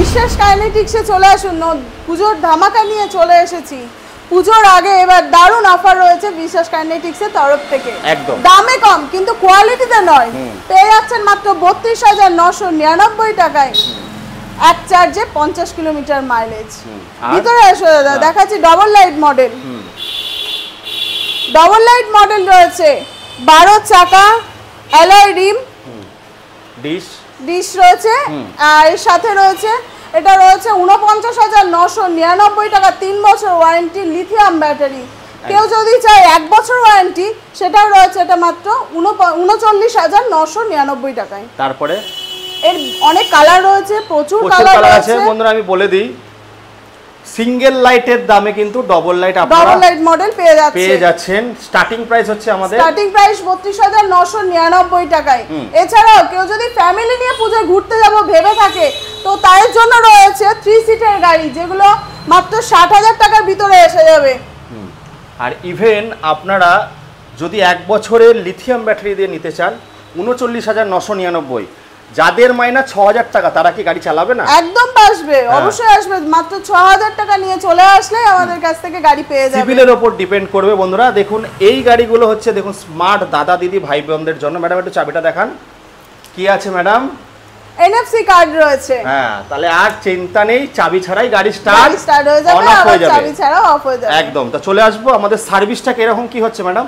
বিশ্বাস কাইনেটিক্সে চলে আসুন, পুজোর ধামাকা নিয়ে চলে এসেছি। পুজোর আগে এবার দারুণ অফার রয়েছে বিশ্বাস কাইনেটিক্সের তরফ থেকে। একদম দামে কম কিন্তু কোয়ালিটিতে নয়। পেয়ে যাচ্ছেন মাত্র 32,999 টাকায়, এক চার্জে 50 কিলোমিটার মাইলেজ। ভিতরে এসে দেখাচ্ছি double light model. Double light model রয়েছে, 12 চাকা, অ্যালয় রিম, ডিশ রয়েছে। আর এর সাথে রয়েছে এটা রয়েছে 49,999 টাকা, 3 বছর ওয়ারেন্টি, লিথিয়াম ব্যাটারি। কেউ যদি চায় 1 বছর ওয়ারেন্টি, সেটাও রয়েছে এটা মাত্র 39,999 টাকায়। তারপরে এর অনেক কালার রয়েছে, প্রচুর কালার আছে বন্ধুরা। আমি বলে দিই, সিঙ্গেল লাইটের দামে কিন্তু ডবল লাইট আপনারা ডবল লাইট মডেল পেয়ে যাচ্ছেন। স্টার্টিং প্রাইস হচ্ছে আমাদের স্টার্টিং প্রাইস 32,999 টাকায়। এছাড়াও কেউ যদি ফ্যামিলি নিয়ে পূজায় ঘুরতে যাব ভেবে থাকে, তো তার জন্য রয়েছে 3 সিটের গাড়ি, যেগুলো মাত্র 60,000 টাকার ভিতরে এসে যাবে। আর ইভেন আপনারা যদি 1 বছরের লিথিয়াম ব্যাটারি দিয়ে নিতে চান 39,999, যাদের মাইনা 6,000 টাকা, তারা কি গাড়ি চালাবে না? একদম আসবে, অবশ্যই আসবে। মাত্র 6,000 টাকা নিয়ে চলে আসলে আমাদের কাছ থেকে গাড়ি পেয়ে যাবে। সিভিলের উপর ডিপেন্ড করবে বন্ধুরা। দেখুন এই গাড়িগুলো হচ্ছে, দেখুন স্মার্ট দাদা দিদি ভাই বোনদের জন্য। ম্যাডাম একটু চাবিটা দেখান, কি আছে ম্যাডাম? এনএফসি কার্ড রয়েছে। হ্যাঁ, তাহলে আর চিন্তা নেই, চাবি ছাড়াই গাড়ি স্টার্ট হয়ে যাবে, আর চাবি ছাড়া অফ হয়ে যাবে। একদম। তো চলে আসবো, আমাদের সার্ভিসটা কিরকম কি হচ্ছে ম্যাডাম?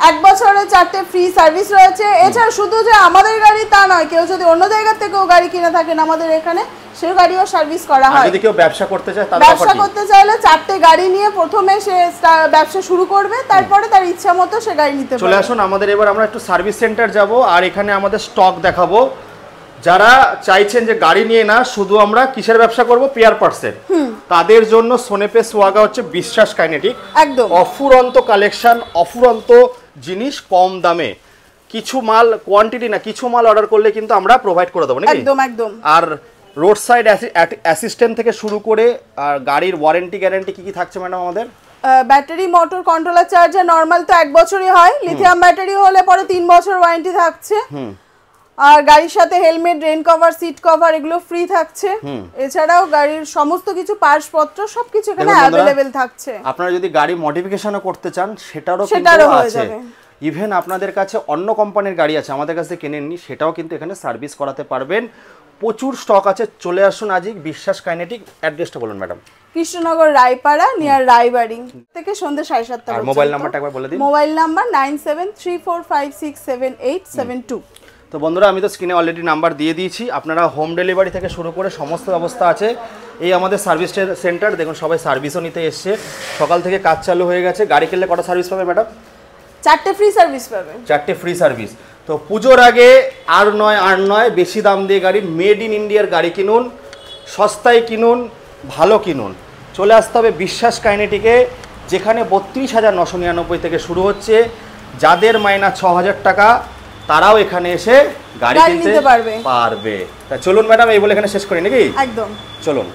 1 বছরের 4টে ফ্রি সার্ভিস রয়েছে। এছাড়া শুধু যে আমাদের গাড়ি তা নয়, কেউ যদি অন্য জায়গা থেকেও গাড়ি কিনে থাকেন আমাদের এখানে, সেই গাড়িও সার্ভিস করা হয়। যদি কেউ ব্যবসা করতে চায়, তাহলে ব্যবসা করতে চাইলে 4টে গাড়ি নিয়ে প্রথমে সে ব্যবসা শুরু করবে, তারপরে তার ইচ্ছা মতো সে গাড়ি নিতে পারবে। চলে আসুন আমাদের, এবার আমরা একটু সার্ভিস সেন্টার যাব, আর এখানে আমাদের স্টক দেখাবো। যারা চাইছেন যে গাড়ি নিয়ে না, শুধু আমরা কিসের ব্যবসা করব, পেয়ার পার্টসের, তাদের জন্য সোনেপে সোয়াগা হচ্ছে বিশ্বাস কাইনেটিক। একদম অফুরন্ত কালেকশন, অফুরন্ত জিনিস কম দামে। কিছু মাল কোয়ান্টিটি না, কিছু মাল অর্ডার করলে কিন্তু আমরা প্রোভাইড করে দেবো নাকি? একদম একদম। আর রোড সাইড অ্যাসিস্ট্যান্ট থেকে শুরু করে আর গাড়ির ওয়ারেন্টি গ্যারান্টি কি কি থাকছে ম্যাডাম আমাদের? Battery, motor, controller, charger normal তো 1 বছরই হয়। লিথিয়াম ব্যাটারি হলে পরে 3 বছর ওয়ারেন্টি থাকছে। আর গাড়ির সাথে helmet, rain cover, seat cover এগুলো ফ্রি থাকছে। এছাড়াও গাড়ির সমস্ত কিছু পার্টসপত্র সবকিছু এখানে অ্যাভেলেবেল থাকছে। আপনারা যদি গাড়ি মডিফিকেশনও করতে চান, সেটারও হয়ে যাবে। ইভেন আপনাদের কাছে অন্য কোম্পানির গাড়ি আছে, আমাদের কাছে কিনেননি, সেটাও কিন্তু এখানে সার্ভিস করাতে পারবেন। প্রচুর স্টক আছে। চলে আসুন আজই বিশ্বাস কাইনেটিক। অ্যাড্রেসটা বলুন ম্যাডাম। কৃষ্ণনগর রায়পাড়া, নিয়ার রায়বাড়ি থেকে সন্ধ্যে 7:30। আর মোবাইল নাম্বারটা একবার বলে দিন। Mobile number 9734567872। তো বন্ধুরা, আমি তো স্ক্রিনে অলরেডি নাম্বার দিয়ে দিয়েছি। আপনারা হোম ডেলিভারি থেকে শুরু করে সমস্ত ব্যবস্থা আছে। এই আমাদের সার্ভিস সেন্টার, দেখুন সবাই সার্ভিসও নিতে এসছে। সকাল থেকে কাজ চালু হয়ে গেছে। গাড়ি কিনলে কটা সার্ভিস পাবে ম্যাডাম? 4টে ফ্রি সার্ভিস পাবে। 4টে ফ্রি সার্ভিস। তো পুজোর আগে আর নয় বেশি দাম দিয়ে গাড়ি, মেড ইন ইন্ডিয়ার গাড়ি কিনুন, সস্তায় কিনুন, ভালো কিনুন। চলে আসতে হবে বিশ্বাস কাইনেটিকে, যেখানে 32,999 থেকে শুরু হচ্ছে। যাদের মাইনা 6,000 টাকা, তারাও এখানে এসে গাড়ি কিনতে পারবে। তা চলুন ম্যাডাম, এই বলে এখানে শেষ করি নাকি? একদম, চলুন।